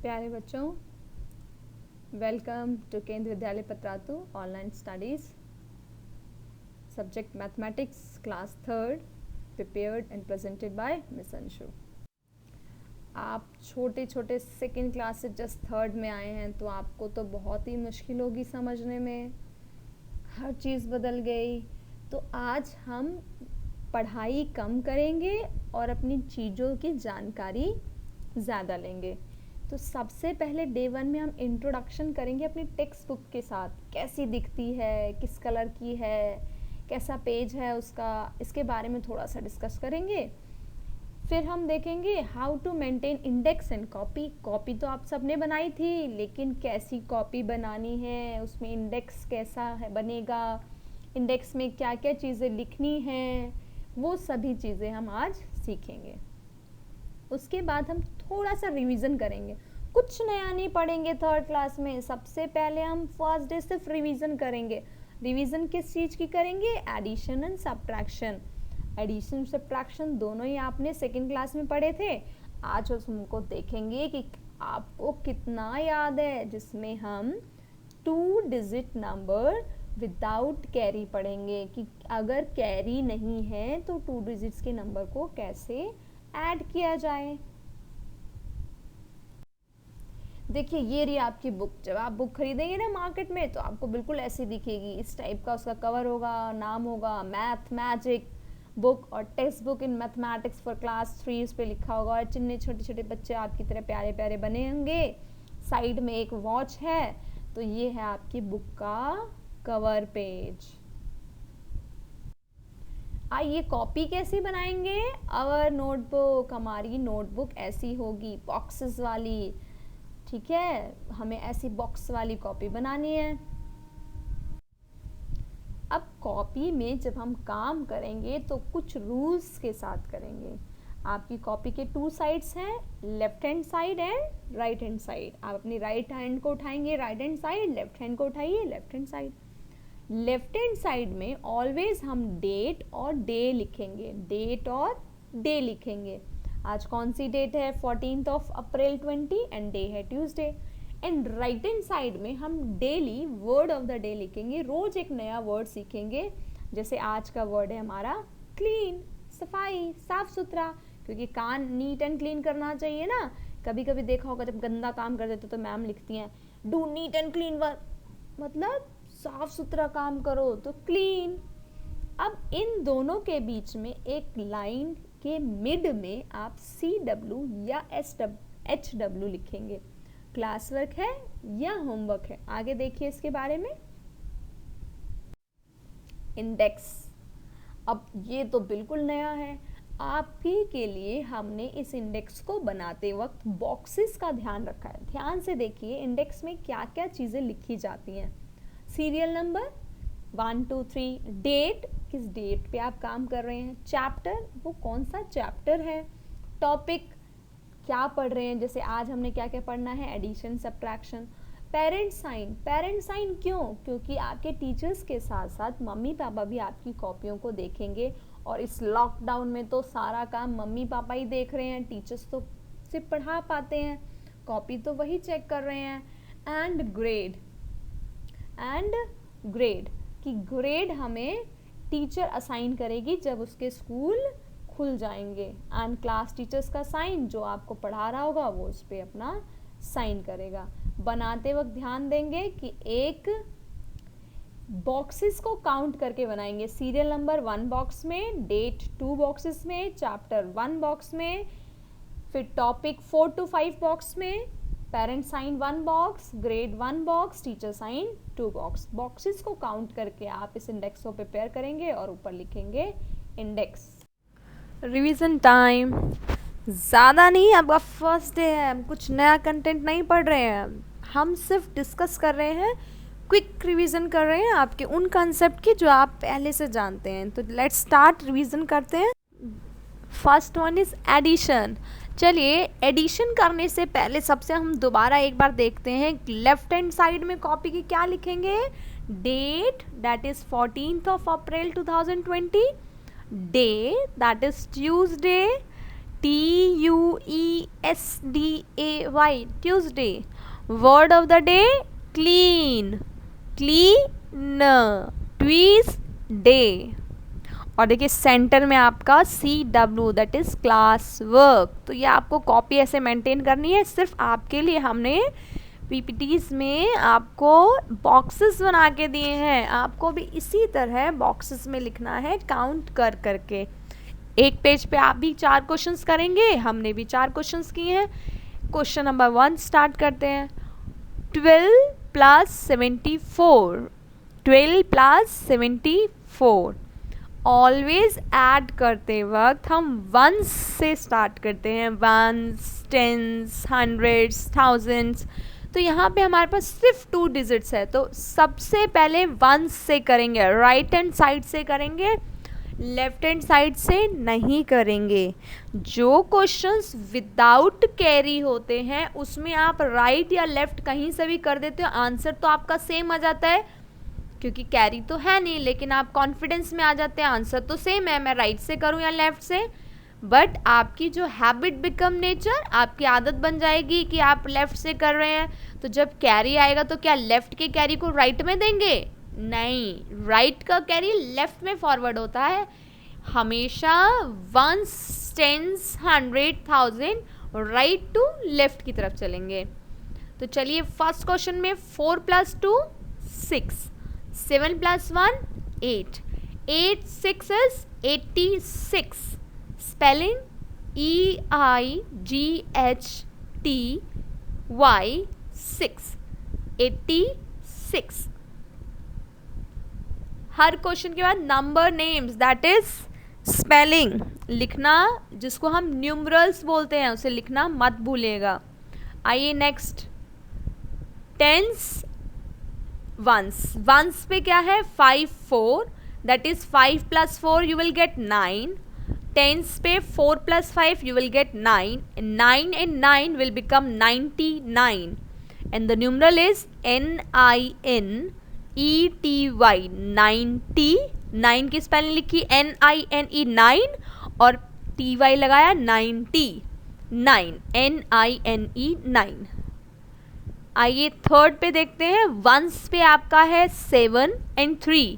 प्यारे बच्चों, welcome to केंद्र विद्यालय Patratu online studies, subject mathematics, class third, prepared and presented by miss Anshu. आप छोटे छोटे सेकेंड क्लास से जस्ट थर्ड में आए हैं तो आपको तो बहुत ही मुश्किल होगी समझने में, हर चीज़ बदल गई। तो आज हम पढ़ाई कम करेंगे और अपनी चीज़ों की जानकारी ज़्यादा लेंगे। तो सबसे पहले डे 1 में हम इंट्रोडक्शन करेंगे अपनी टेक्स्ट बुक के साथ, कैसी दिखती है, किस कलर की है, कैसा पेज है उसका, इसके बारे में थोड़ा सा डिस्कस करेंगे। फिर हम देखेंगे how to maintain index and copy. Copy तो आप सबने बनाई थी, लेकिन कैसी कॉपी बनानी है, उसमें इंडेक्स कैसा है बनेगा, इंडेक्स में क्या क्या चीज़ें लिखनी हैं, वो सभी चीज़ें हम आज सीखेंगे। उसके बाद हम थोड़ा सा रिवीजन करेंगे, कुछ नया नहीं पढ़ेंगे थर्ड क्लास में। सबसे पहले हम फर्स्ट डे सिर्फ रिवीजन करेंगे। रिवीजन किस चीज़ की करेंगे? Addition and subtraction. Addition subtraction दोनों ही आपने सेकेंड क्लास में पढ़े थे। आज हमको देखेंगे कि आपको कितना याद है, जिसमें हम 2 डिजिट नंबर विदाउट कैरी पढ़ेंगे कि अगर कैरी नहीं है तो 2 डिजिट्स के नंबर को कैसे ऐड किया जाए। देखिए ये रही आपकी बुक। जब आप बुक खरीदेंगे ना मार्केट में तो आपको बिल्कुल ऐसी दिखेगी, इस टाइप का उसका कवर होगा, नाम होगा मैथ मैजिक बुक और text book in mathematics for class 3 इस पे लिखा होगा और चिन्ह छोटे छोटे बच्चे आपकी तरह प्यारे प्यारे बने होंगे। साइड में एक वॉच है। तो ये है आपकी बुक का कवर पेज। आइए कॉपी कैसी बनाएंगे? अवर नोटबुक, हमारी नोटबुक ऐसी होगी, बॉक्सेस वाली। ठीक है, हमें ऐसी बॉक्स वाली कॉपी बनानी है। अब कॉपी में जब हम काम करेंगे तो कुछ रूल्स के साथ करेंगे। आपकी कॉपी के 2 साइड्स हैं, left hand side and right hand side. आप अपनी राइट हैंड को उठाएंगे right hand side, left hand को उठाइए left hand side. Left hand side में ऑलवेज हम डेट और डे लिखेंगे, डेट और डे लिखेंगे। आज कौन सी डेट है? 14 अप्रैल 20 एंड डे है Tuesday. And right hand side में हम daily word of the day लिखेंगे, रोज एक नया वर्ड सीखेंगे। जैसे आज का वर्ड है हमारा क्लीन, सफाई, साफ सुथरा, क्योंकि कान नीट एंड क्लीन करना चाहिए ना। कभी कभी देखा होगा जब गंदा काम कर देते तो मैम लिखती हैं do neat and clean work, मतलब साफ सुथरा काम करो, तो क्लीन। अब इन दोनों के बीच में एक लाइन के मिड में आप CW या HW लिखेंगे। क्लास वर्क है या होमवर्क है? आगे देखिए इसके बारे में। इंडेक्स, अब ये तो बिल्कुल नया है आपके के लिए। हमने इस इंडेक्स को बनाते वक्त बॉक्सेस का ध्यान रखा है। ध्यान से देखिए इंडेक्स में क्या क्या चीज़ें लिखी जाती हैं। सीरियल नंबर 1 2 3, डेट, किस डेट पे आप काम कर रहे हैं, चैप्टर, वो कौन सा चैप्टर है, टॉपिक, क्या पढ़ रहे हैं, जैसे आज हमने क्या क्या पढ़ना है, addition subtraction. Parent sign, parent sign क्यों? क्योंकि आपके टीचर्स के साथ साथ मम्मी पापा भी आपकी कॉपियों को देखेंगे और इस लॉकडाउन में तो सारा काम मम्मी पापा ही देख रहे हैं, टीचर्स तो सिर्फ पढ़ा पाते हैं, कॉपी तो वही चेक कर रहे हैं। एंड ग्रेड, एंड ग्रेड कि ग्रेड हमें टीचर असाइन करेगी जब उसके स्कूल खुल जाएंगे। एंड क्लास टीचर्स का साइन, जो आपको पढ़ा रहा होगा वो उस पर अपना साइन करेगा। बनाते वक्त ध्यान देंगे कि एक बॉक्सेस को काउंट करके बनाएंगे। सीरियल नंबर 1 बॉक्स में, डेट 2 बॉक्सेस में, चैप्टर 1 बॉक्स में, फिर टॉपिक 4 to 5 बॉक्स में, parent sign 1 box, grade 1 box, teacher sign 2 box. Boxes को काउंट करके आप इस इंडेक्स को प्रिपेयर करेंगे और ऊपर लिखेंगे इंडेक्स। रिवीजन टाइम, ज़्यादा नहीं, आपका फर्स्ट डे है, हम कुछ नया कंटेंट नहीं पढ़ रहे हैं, हम सिर्फ डिस्कस कर रहे हैं, क्विक रिवीजन कर रहे हैं आपके उन कंसेप्ट की जो आप पहले से जानते हैं। तो लेट्स स्टार्ट, रिवीजन करते हैं। First one is addition. चलिए एडिशन करने से पहले सबसे हम दोबारा एक बार देखते हैं। लेफ्ट हैंड साइड में कॉपी की क्या लिखेंगे? Date, that is 14 April 2020, day, that is Tuesday, Tuesday, Tuesday. Word of the day, clean, clean, Tuesday. और देखिए सेंटर में आपका CW, that is class work. तो ये आपको कॉपी ऐसे मेंटेन करनी है. सिर्फ आपके लिए हमने PPTs में आपको बॉक्सेस बना के दिए हैं. आपको भी इसी तरह बॉक्सेस में लिखना है काउंट कर करके. एक पेज पे आप भी 4 क्वेश्चंस करेंगे, हमने भी 4 क्वेश्चंस किए हैं. क्वेश्चन नंबर 1 स्टार्ट करते हैं. 12 + 74. 12 + 74. ऑलवेज ऐड करते वक्त हम वंस से स्टार्ट करते हैं. Ones, tens, hundreds, thousands. तो यहाँ पे हमारे पास सिर्फ 2 डिजिट्स है. तो सबसे पहले वंस से करेंगे, राइट हैंड साइड से करेंगे, लेफ्ट हैंड साइड से नहीं करेंगे. जो क्वेश्चंस विदाउट कैरी होते हैं उसमें आप राइट या लेफ्ट कहीं से भी कर देते हो, आंसर तो आपका सेम आ जाता है क्योंकि कैरी तो है नहीं, लेकिन आप कॉन्फिडेंस में आ जाते हैं आंसर तो सेम है, मैं राइट से करूं या लेफ्ट से. बट आपकी जो हैबिट बिकम नेचर, आपकी आदत बन जाएगी कि आप लेफ्ट से कर रहे हैं. तो जब कैरी आएगा तो क्या लेफ्ट के कैरी को राइट में देंगे? नहीं, राइट का कैरी लेफ्ट में फॉरवर्ड होता है. हमेशा ones, tens, 100, 1000 right to left की तरफ चलेंगे. तो चलिए फर्स्ट क्वेश्चन में 4 + 2 6, 7 + 1 8, 8 6 is 86. Spelling EIGHTY 6, 86. Her question के बाद number names, that is spelling लिखना, जिसको हम न्यूमरल्स बोलते हैं उसे लिखना मत भूलिएगा. आइए नेक्स्ट. टेंस वंस पे क्या है? 5 4, that is 5 + 4 you will get 9. Tens पे 4 + 5 you will get 9. 9 and 9 will become 99. And the numeral is NINETY. 90. 9 की स्पेलिंग लिखी NINE 9 और TY लगाया 90. 9 NINE 9. आइए थर्ड पे देखते हैं. वंस पे आपका है 7 and 3.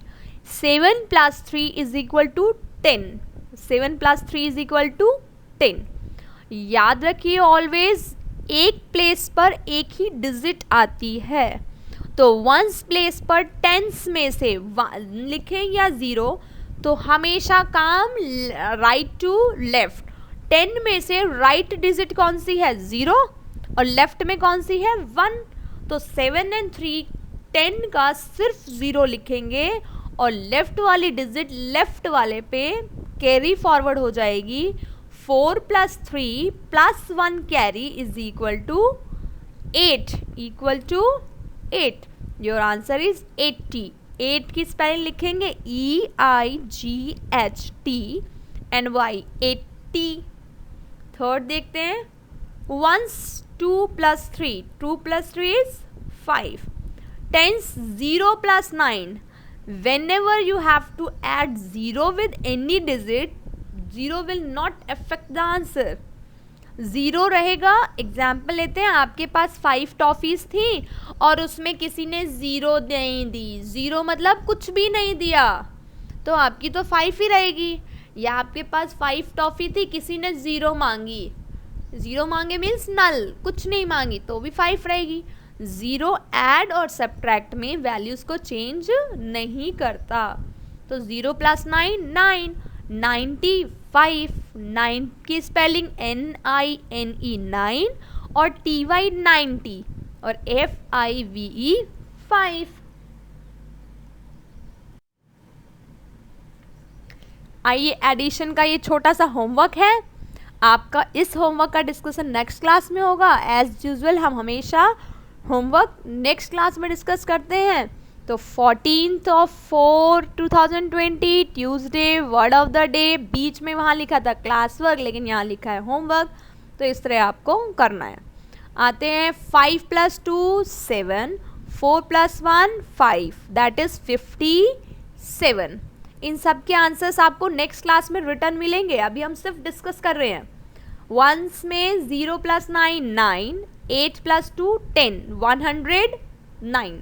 7 + 3 is equal to 10. 7 + 3 is equal to 10. याद रखिए ऑलवेज एक प्लेस पर एक ही डिजिट आती है. तो वंस प्लेस पर टेंस में से लिखें या 0, तो हमेशा काम राइट टू लेफ्ट. 10 में से राइट डिजिट कौन सी है? 0. और लेफ्ट में कौन सी है? 1. तो 7 and 3 10 का सिर्फ 0 लिखेंगे और लेफ्ट वाली डिजिट लेफ्ट वाले पे कैरी फॉरवर्ड हो जाएगी. 4 + 3 + 1 carry is equal to 8. Equal to 8. Your answer is 80. 8 की स्पेलिंग लिखेंगे EIGHTNY 80. थर्ड देखते हैं. Once 2 + 3. 2 + 3 is 5. Tens 0 + 9. Whenever you have to add 0 with any digit, 0 will not affect the answer. 0 रहेगा. Example लेते हैं, आपके पास 5 टॉफीज थी और उसमें किसी ने 0 नहीं दी. 0 मतलब कुछ भी नहीं दिया, तो आपकी तो 5 ही रहेगी. या आपके पास 5 टॉफी थी, किसी ने 0 मांगी. 0 मांगे मीन्स नल, कुछ नहीं मांगी, तो भी 5 रहेगी. 0 ऐड और सब्ट्रैक्ट में वैल्यूज को चेंज नहीं करता. तो 0 + 9 9. 95. 9 की स्पेलिंग NINE 9 और TY 90 और FIVE 5. आइए एडिशन का ये छोटा सा होमवर्क है आपका. इस होमवर्क का डिस्कशन नेक्स्ट क्लास में होगा. एज यूजुअल हम हमेशा होमवर्क नेक्स्ट क्लास में डिस्कस करते हैं. तो 14th of 4 2020 Tuesday word of the day. बीच में वहाँ लिखा था क्लास वर्क, लेकिन यहाँ लिखा है होमवर्क. तो इस तरह आपको करना है. आते हैं 5 + 2 7, 4 + 1 5, दैट इज 57. इन सब के आंसर्स आपको नेक्स्ट क्लास में रिटर्न मिलेंगे. अभी हम सिर्फ डिस्कस कर रहे हैं. वंस में 0 + 9 9, 8 + 2 10, 109,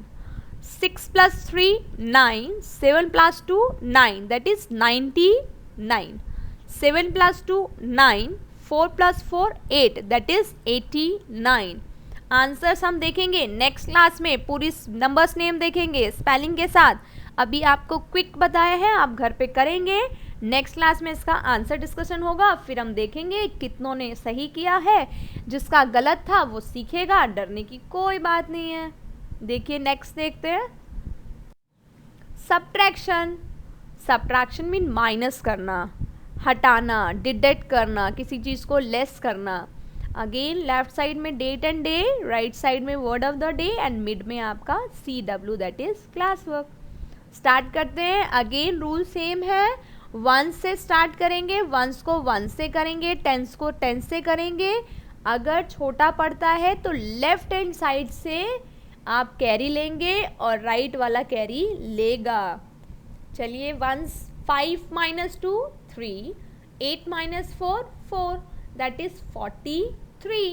6 + 3 9, 7 + 2 9, that is 99, 7 + 2 9, 4 + 4 8, that is 89. Answers हम देखेंगे नेक्स्ट क्लास में, पूरी नंबर्स नेम देखेंगे स्पेलिंग के साथ. अभी आपको क्विक बताया है, आप घर पे करेंगे. नेक्स्ट क्लास में इसका आंसर डिस्कशन होगा, फिर हम देखेंगे कितनों ने सही किया है. जिसका गलत था वो सीखेगा, डरने की कोई बात नहीं है. देखिए नेक्स्ट देखते हैं. सब्ट्रैक्शन. सब्ट्रैक्शन मीन माइनस करना, हटाना, डिडक्ट करना, किसी चीज़ को लेस करना. अगेन लेफ्ट साइड में date and day, right side में word of the day and mid में आपका CW that is class work. Start करते हैं. अगेन रूल सेम है, 1 से स्टार्ट करेंगे, 1 को 1 से करेंगे, 10 को 10 से करेंगे. अगर छोटा पड़ता है तो लेफ्ट हैंड साइड से आप कैरी लेंगे और राइट वाला कैरी लेगा. चलिए 5 - 2 3, 8 - 4 4, that is 43.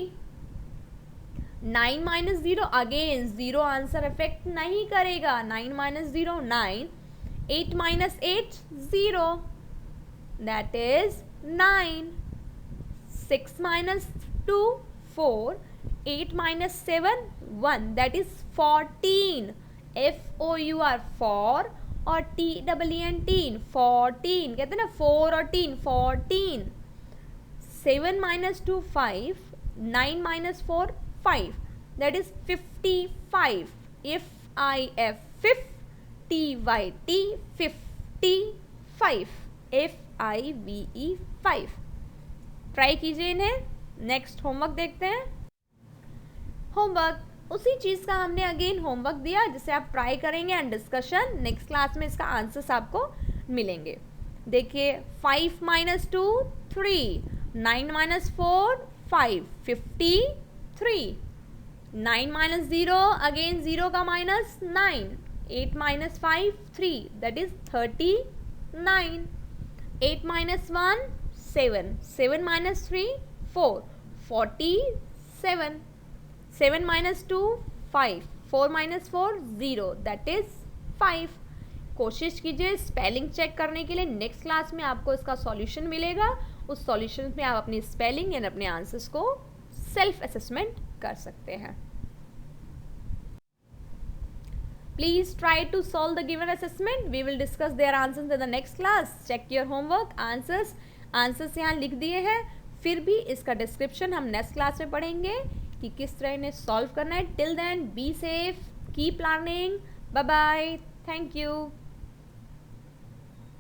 9 - 0, again 0 answer effect नहीं करेगा. 9 - 0 9, 8 - 8 0, that is 9. 6 - 2 4, 8 - 7 1, that is 14. FOUR 4 और TEEN 14, कहते हैं ना 4 और 3 14. 7 - 2 5, 9 - 4 5, that is 55. FIF 50, 55, FIVE 5. Try कीजिए इन्हें. नेक्स्ट होमवर्क देखते हैं. होमवर्क उसी चीज़ का हमने अगेन होमवर्क दिया जिसे आप ट्राई करेंगे एंड डिस्कशन. नेक्स्ट क्लास में इसका आंसर्स आपको मिलेंगे. देखिए 5 - 2 3, 9 - 4 5, 53. 9 - 0, अगेन 0 का minus 9, 8 - 5 3, that is 39. 8 - 1 7, 7 - 3 4, 47. 7 - 2 5, 4 - 4 0, that is 5. कोशिश कीजिए स्पेलिंग चेक करने के लिए. नेक्स्ट क्लास में आपको इसका सॉल्यूशन मिलेगा. उस सॉल्यूशन में आप अपनी स्पेलिंग एंड अपने आंसर्स को सेल्फ असेसमेंट कर सकते हैं. Please try to solve the given assessment. We will discuss their answers in the next class. Check your homework. Answers यहाँ लिख दिए हैं. फिर भी इसका डिस्क्रिप्शन हम नेक्स्ट क्लास में पढ़ेंगे कि किस तरह इन्हें सॉल्व करना है. Till then be safe, keep learning. Bye bye. Thank you.